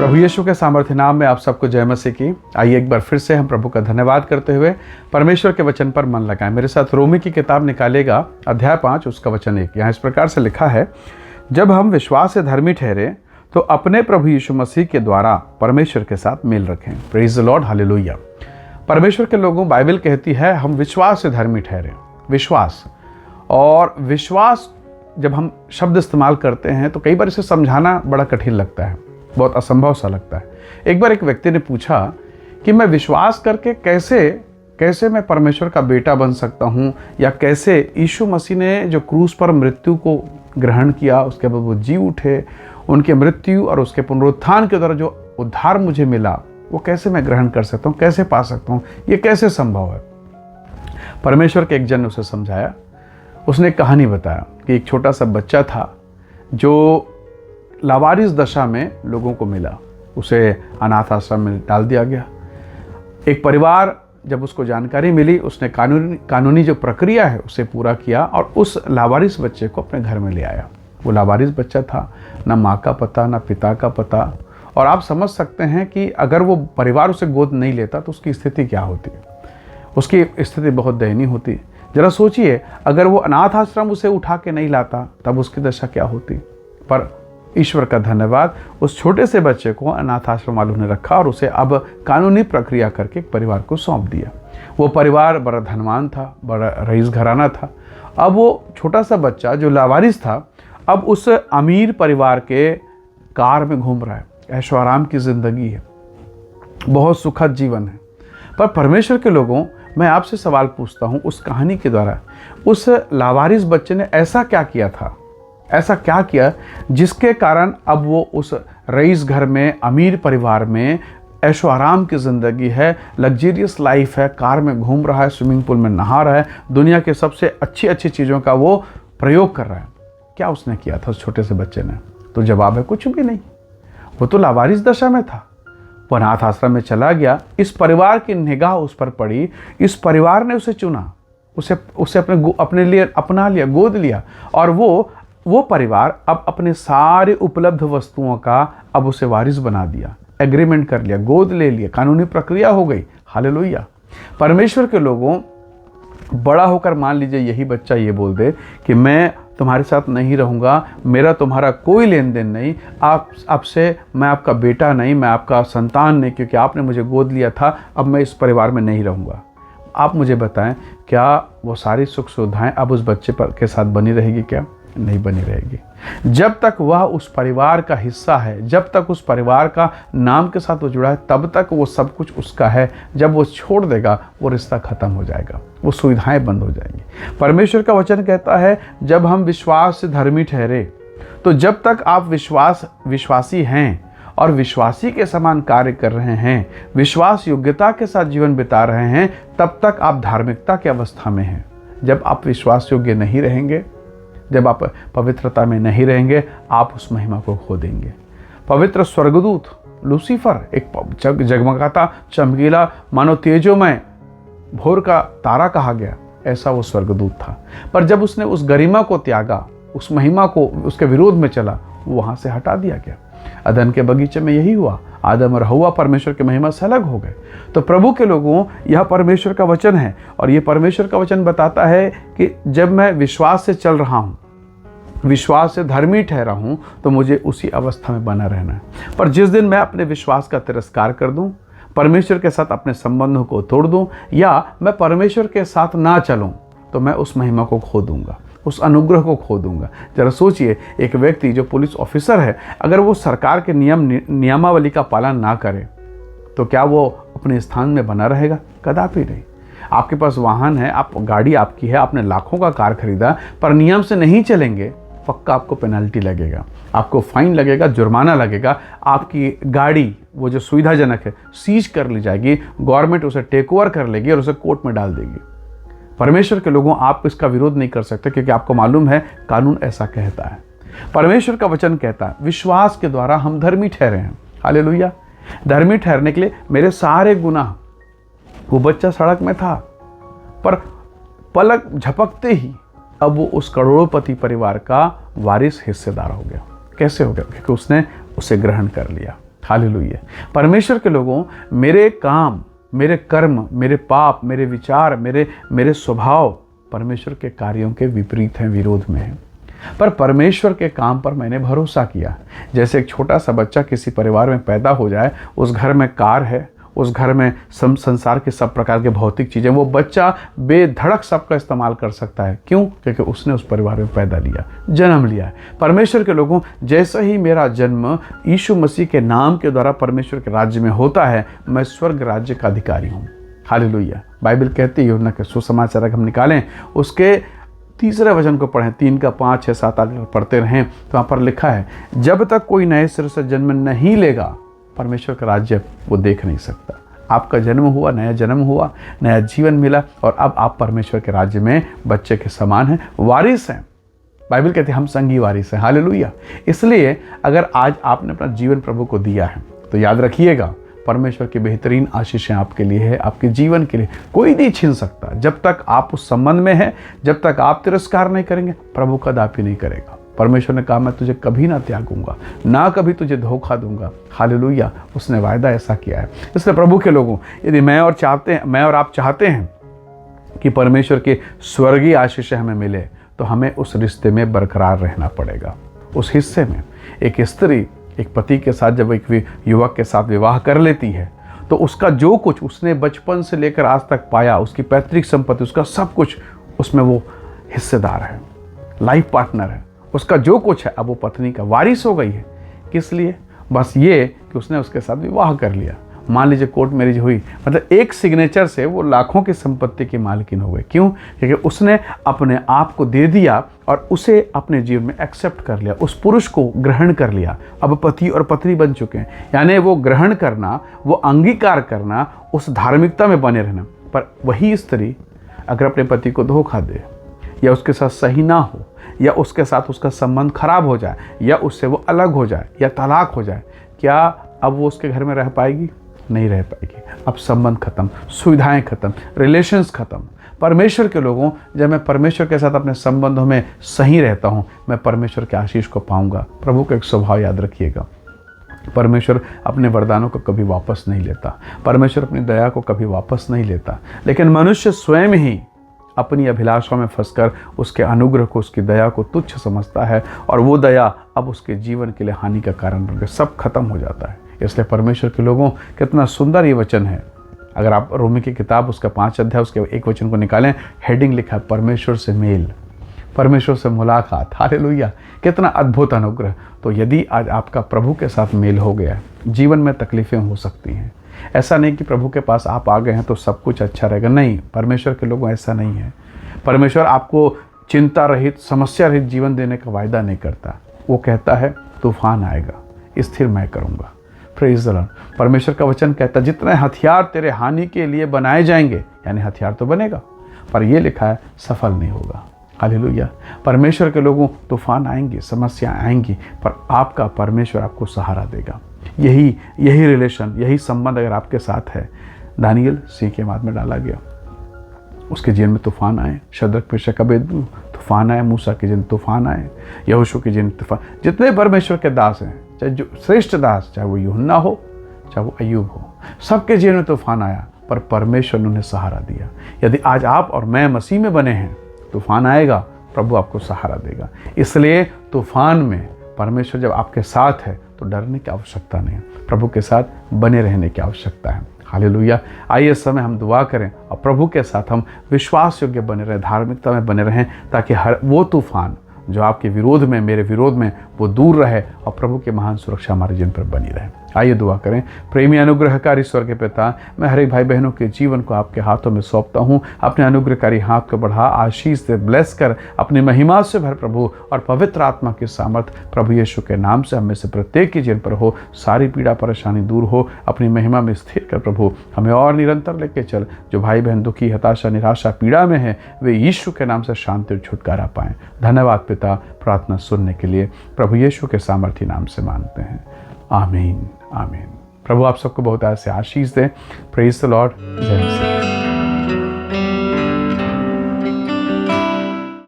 प्रभु यीशु के सामर्थ्य नाम में आप सबको जय मसीह की। आइए एक बार फिर से हम प्रभु का धन्यवाद करते हुए परमेश्वर के वचन पर मन लगाएं। मेरे साथ रोमी की किताब निकालेगा, अध्याय 5 उसका वचन 1। यहाँ इस प्रकार से लिखा है, जब हम विश्वास से धर्मी ठहरे तो अपने प्रभु यीशु मसीह के द्वारा परमेश्वर के साथ मेल रखें। Praise the Lord, hallelujah. परमेश्वर के लोगों, बाइबल कहती है हम विश्वास से धर्मी ठहरे। विश्वास और विश्वास जब हम शब्द इस्तेमाल करते हैं तो कई बार इसे समझाना बड़ा कठिन लगता है, बहुत असंभव सा लगता है। एक बार एक व्यक्ति ने पूछा कि मैं विश्वास करके कैसे मैं परमेश्वर का बेटा बन सकता हूँ, या कैसे यीशु मसीह ने जो क्रूस पर मृत्यु को ग्रहण किया, उसके बाद वो जी उठे, उनके मृत्यु और उसके पुनरुत्थान के द्वारा जो उद्धार मुझे मिला वो कैसे मैं ग्रहण कर सकता हूँ, कैसे पा सकता हूँ, ये कैसे संभव है। परमेश्वर के एक जन ने उसे समझाया। उसने एक कहानी बताया कि एक छोटा सा बच्चा था जो लावारिस दशा में लोगों को मिला। उसे अनाथ आश्रम में डाल दिया गया। एक परिवार जब उसको जानकारी मिली, उसने कानूनी जो प्रक्रिया है उसे पूरा किया और उस लावारिस बच्चे को अपने घर में ले आया। वो लावारिस बच्चा था, ना माँ का पता ना पिता का पता। और आप समझ सकते हैं कि अगर वो परिवार उसे गोद नहीं लेता तो उसकी स्थिति क्या होती। उसकी स्थिति बहुत दयनीय होती। जरा सोचिए, अगर वो अनाथ आश्रम उसे उठा के नहीं लाता तब उसकी दशा क्या होती। पर ईश्वर का धन्यवाद, उस छोटे से बच्चे को अनाथ आश्रम वालों ने रखा और उसे अब कानूनी प्रक्रिया करके एक परिवार को सौंप दिया। वो परिवार बड़ा धनवान था, बड़ा रईस घराना था। अब वो छोटा सा बच्चा जो लावारिस था, अब उस अमीर परिवार के कार में घूम रहा है। ऐशो आराम की ज़िंदगी है, बहुत सुखद जीवन है। पर परमेश्वर के लोगों, मैं आपसे सवाल पूछता हूँ, उस कहानी के द्वारा उस लावारिस बच्चे ने ऐसा क्या किया था, ऐसा क्या किया जिसके कारण अब वो उस रईस घर में, अमीर परिवार में ऐशो आराम की ज़िंदगी है, लग्जरियस लाइफ है, कार में घूम रहा है, स्विमिंग पूल में नहा रहा है, दुनिया के सबसे अच्छी चीज़ों का वो प्रयोग कर रहा है। क्या उसने किया था उस छोटे से बच्चे ने? तो जवाब है कुछ भी नहीं। वो तो लावारिस दशा में था। वो अनाथ आश्रम में चला गया। इस परिवार की निगाह उस पर पड़ी, इस परिवार ने उसे चुना, उसे अपने लिए अपना लिया, गोद लिया। और वो परिवार अब अपने सारे उपलब्ध वस्तुओं का अब उसे वारिस बना दिया, एग्रीमेंट कर लिया, गोद ले लिया, कानूनी प्रक्रिया हो गई। हालेलुया। परमेश्वर के लोगों, बड़ा होकर मान लीजिए यही बच्चा ये बोल दे कि मैं तुम्हारे साथ नहीं रहूँगा, मेरा तुम्हारा कोई लेन देन नहीं, आपसे मैं आपका बेटा नहीं, मैं आपका संतान नहीं, क्योंकि आपने मुझे गोद लिया था, अब मैं इस परिवार में नहीं रहूँगा। आप मुझे बताएं, क्या वो सारी सुख सुविधाएं अब उस बच्चे के साथ बनी रहेगी? क्या नहीं बनी रहेगी। जब तक वह उस परिवार का हिस्सा है, जब तक उस परिवार का नाम के साथ वो जुड़ा है, तब तक वो सब कुछ उसका है। जब वो छोड़ देगा वो रिश्ता खत्म हो जाएगा, वो सुविधाएं बंद हो जाएंगी। परमेश्वर का वचन कहता है, जब हम विश्वास से धर्मी ठहरे, तो जब तक आप विश्वासी हैं और विश्वासी के समान कार्य कर रहे हैं, विश्वास योग्यता के साथ जीवन बिता रहे हैं, तब तक आप धार्मिकता की अवस्था में हैं। जब आप विश्वास योग्य नहीं रहेंगे, जब आप पवित्रता में नहीं रहेंगे, आप उस महिमा को खो देंगे। पवित्र स्वर्गदूत लूसीफर, एक जगमगाता चमकीला मानो तेजोमय भोर का तारा कहा गया, ऐसा वो स्वर्गदूत था। पर जब उसने उस गरिमा को त्यागा, उस महिमा को उसके विरोध में चला, वो वहाँ से हटा दिया गया। अदन के बगीचे में यही हुआ। आदम और हव्वा परमेश्वर की महिमा से अलग हो गए। तो प्रभु के लोगों, यह परमेश्वर का वचन है और ये परमेश्वर का वचन बताता है कि जब मैं विश्वास से चल रहा हूँ, विश्वास से धर्मी ठहरा हूँ, तो मुझे उसी अवस्था में बना रहना है। पर जिस दिन मैं अपने विश्वास का तिरस्कार कर दूँ, परमेश्वर के साथ अपने संबंधों को तोड़ दूँ, या मैं परमेश्वर के साथ ना चलूँ, तो मैं उस महिमा को खो दूँगा, उस अनुग्रह को खो दूंगा। जरा सोचिए, एक व्यक्ति जो पुलिस ऑफिसर है, अगर वो सरकार के नियमावली का पालन ना करे तो क्या वो अपने स्थान में बना रहेगा? कदापि नहीं। आपके पास वाहन है, गाड़ी आपकी है, आपने लाखों का कार खरीदा, पर नियम से नहीं चलेंगे, पक्का आपको पेनल्टी लगेगा, आपको फाइन लगेगा, जुर्माना लगेगा। आपकी गाड़ी वो जो सुविधाजनक है सीज कर ली जाएगी, गवर्नमेंट उसे टेक ओवर कर लेगी और उसे कोर्ट में डाल देगी। परमेश्वर के लोगों, आप इसका विरोध नहीं कर सकते, क्योंकि आपको मालूम है कानून ऐसा कहता है। परमेश्वर का वचन कहता है, विश्वास के द्वारा हम धर्मी ठहरे हैं। हालेलुया। धर्मी ठहरने के लिए मेरे सारे गुनाह, वो बच्चा सड़क में था, पर पलक झपकते ही अब वो उस करोड़पति परिवार का वारिस हिस्सेदार हो गया। कैसे हो गया? क्योंकि उसने उसे ग्रहण कर लिया। हालेलुया। परमेश्वर के लोगों, मेरे काम, मेरे कर्म, मेरे पाप, मेरे विचार, मेरे स्वभाव परमेश्वर के कार्यों के विपरीत हैं, विरोध में हैं, पर परमेश्वर के काम पर मैंने भरोसा किया। जैसे एक छोटा सा बच्चा किसी परिवार में पैदा हो जाए, उस घर में कार है, उस घर में संसार के सब प्रकार के भौतिक चीज़ें, वो बच्चा बेधड़क सबका इस्तेमाल कर सकता है। क्यों? क्योंकि उसने उस परिवार में पैदा लिया, जन्म लिया है। परमेश्वर के लोगों, जैसे ही मेरा जन्म यीशु मसीह के नाम के द्वारा परमेश्वर के राज्य में होता है, मैं स्वर्ग राज्य का अधिकारी हूँ। हालेलुया। बाइबल कहती है, यूहन्ना के सुसमाचार हम निकालें, उसके 3 वचन को पढ़ें, 3 का 5, 6, 7, 8 पढ़ते रहें, तो वहाँ पर लिखा है, जब तक कोई नए सिरे से जन्म नहीं लेगा परमेश्वर का राज्य वो देख नहीं सकता। आपका जन्म हुआ, नया जन्म हुआ, नया जीवन मिला, और अब आप परमेश्वर के राज्य में बच्चे के समान हैं, वारिस हैं। बाइबल कहती है हम संगी वारिस हैं। हालेलुया। इसलिए अगर आज आपने अपना जीवन प्रभु को दिया है तो याद रखिएगा, परमेश्वर की बेहतरीन आशीषें आपके लिए है, आपके जीवन के लिए कोई नहीं छीन सकता। जब तक आप उस संबंध में हैं, जब तक आप तिरस्कार नहीं करेंगे, प्रभु कदापि नहीं करेगा। परमेश्वर ने कहा, मैं तुझे कभी ना त्यागूंगा, ना कभी तुझे धोखा दूंगा। हालेलुया। उसने वायदा ऐसा किया है। इसलिए प्रभु के लोगों, यदि मैं और आप चाहते हैं कि परमेश्वर के स्वर्गीय आशीष हमें मिले, तो हमें उस रिश्ते में बरकरार रहना पड़ेगा। उस हिस्से में एक स्त्री एक पति के साथ जब एक युवक के साथ विवाह कर लेती है, तो उसका जो कुछ उसने बचपन से लेकर आज तक पाया, उसकी पैतृक संपत्ति, उसका सब कुछ, उसमें वो हिस्सेदार है, लाइफ पार्टनर है। उसका जो कुछ है अब वो पत्नी का वारिस हो गई है। किस लिए? बस ये कि उसने उसके साथ विवाह कर लिया। मान लीजिए कोर्ट मैरिज हुई, मतलब एक सिग्नेचर से वो लाखों की संपत्ति की मालकिन हो गई। क्यों? क्योंकि उसने अपने आप को दे दिया और उसे अपने जीवन में एक्सेप्ट कर लिया, उस पुरुष को ग्रहण कर लिया। अब पति और पत्नी बन चुके हैं। यानी वो ग्रहण करना, वो अंगीकार करना, उस धार्मिकता में बने रहना। पर वही स्त्री अगर अपने पति को धोखा दे, या उसके साथ सही ना हो, या उसके साथ उसका संबंध खराब हो जाए, या उससे वो अलग हो जाए, या तलाक हो जाए, क्या अब वो उसके घर में रह पाएगी? नहीं रह पाएगी। अब संबंध खत्म, सुविधाएं खत्म, रिलेशंस खत्म। परमेश्वर के लोगों, जब मैं परमेश्वर के साथ अपने संबंधों में सही रहता हूँ, मैं परमेश्वर के आशीष को पाऊंगा। प्रभु का एक स्वभाव याद रखिएगा, परमेश्वर अपने वरदानों को कभी वापस नहीं लेता, परमेश्वर अपनी दया को कभी वापस नहीं लेता, लेकिन मनुष्य स्वयं ही अपनी अभिलाषा में फंसकर उसके अनुग्रह को, उसकी दया को तुच्छ समझता है, और वो दया अब उसके जीवन के लिए हानि का कारण बनकर सब खत्म हो जाता है। इसलिए परमेश्वर के लोगों, कितना सुंदर ये वचन है। अगर आप रोमी की किताब उसका 5 अध्याय उसके 1 वचन को निकालें, हेडिंग लिखा है परमेश्वर से मेल, परमेश्वर से मुलाकात। हालेलुया। कितना अद्भुत अनुग्रह। तो यदि आज आपका प्रभु के साथ मेल हो गया, जीवन में तकलीफें हो सकती हैं। ऐसा नहीं कि प्रभु के पास आप आ गए हैं तो सब कुछ अच्छा रहेगा, नहीं। परमेश्वर के लोगों, ऐसा नहीं है। परमेश्वर आपको चिंता रहित, समस्या रहित जीवन देने का वायदा नहीं करता। वो कहता है तूफान आएगा, स्थिर मैं करूँगा। Praise the Lord. परमेश्वर का वचन कहता है जितने हथियार तेरे हानि के लिए बनाए जाएंगे, यानी हथियार तो बनेगा, पर यह लिखा है सफल नहीं होगा। हालेलुया। परमेश्वर के लोगों, तूफान आएंगे, समस्याएं आएंगी, पर आपका परमेश्वर आपको सहारा देगा। यही रिलेशन, यही संबंध अगर आपके साथ है। दानियल सिंह के माद में डाला गया, उसके जीवन में तूफान आए। शद्रक, मेशक, अबेदनगो तूफान आए। मूसा के जीवन तूफान आए। यहोशू के जीवन तूफान। जितने परमेश्वर के दास हैं, चाहे जो श्रेष्ठ दास, चाहे वो यूहन्ना हो, चाहे वो अय्यूब हो, सबके जीवन में तूफान आया, पर परमेश्वर ने उन्हें सहारा दिया। यदि आज आप और मैं मसीह में बने हैं, तूफान आएगा, प्रभु आपको सहारा देगा। इसलिए तूफान में परमेश्वर जब आपके साथ है तो डरने की आवश्यकता नहीं है, प्रभु के साथ बने रहने की आवश्यकता है। हालेलुया। आइए इस समय हम दुआ करें और प्रभु के साथ हम विश्वास योग्य बने रहें, धार्मिकता में बने रहें, ताकि हर वो तूफान जो आपके विरोध में, मेरे विरोध में, वो दूर रहे और प्रभु की महान सुरक्षा हमारे जीवन पर बनी रहे। आइए दुआ करें। प्रेमी अनुग्रहकारी स्वर्गीय पिता, मैं हर एक भाई बहनों के जीवन को आपके हाथों में सौंपता हूँ। अपने अनुग्रहकारी हाथ को बढ़ा, आशीष से ब्लेस कर, अपनी महिमा से भर प्रभु, और पवित्र आत्मा की सामर्थ प्रभु यीशु के नाम से हमें से प्रत्येक के जीवन पर हो। सारी पीड़ा परेशानी दूर हो, अपनी महिमा में स्थिर कर प्रभु, हमें और निरंतर लेके चल। जो भाई बहन दुखी, हताशा, निराशा, पीड़ा में है, वे यीशु के नाम से शांति और छुटकारा पाएं। धन्यवाद पिता, प्रार्थना सुनने के लिए प्रभु यीशु के सामर्थी नाम से मांगते हैं। आमीन, आमीन। प्रभु आप सबको बहुत ऐसे आशीष दे। Praise the lord. जय मसीह।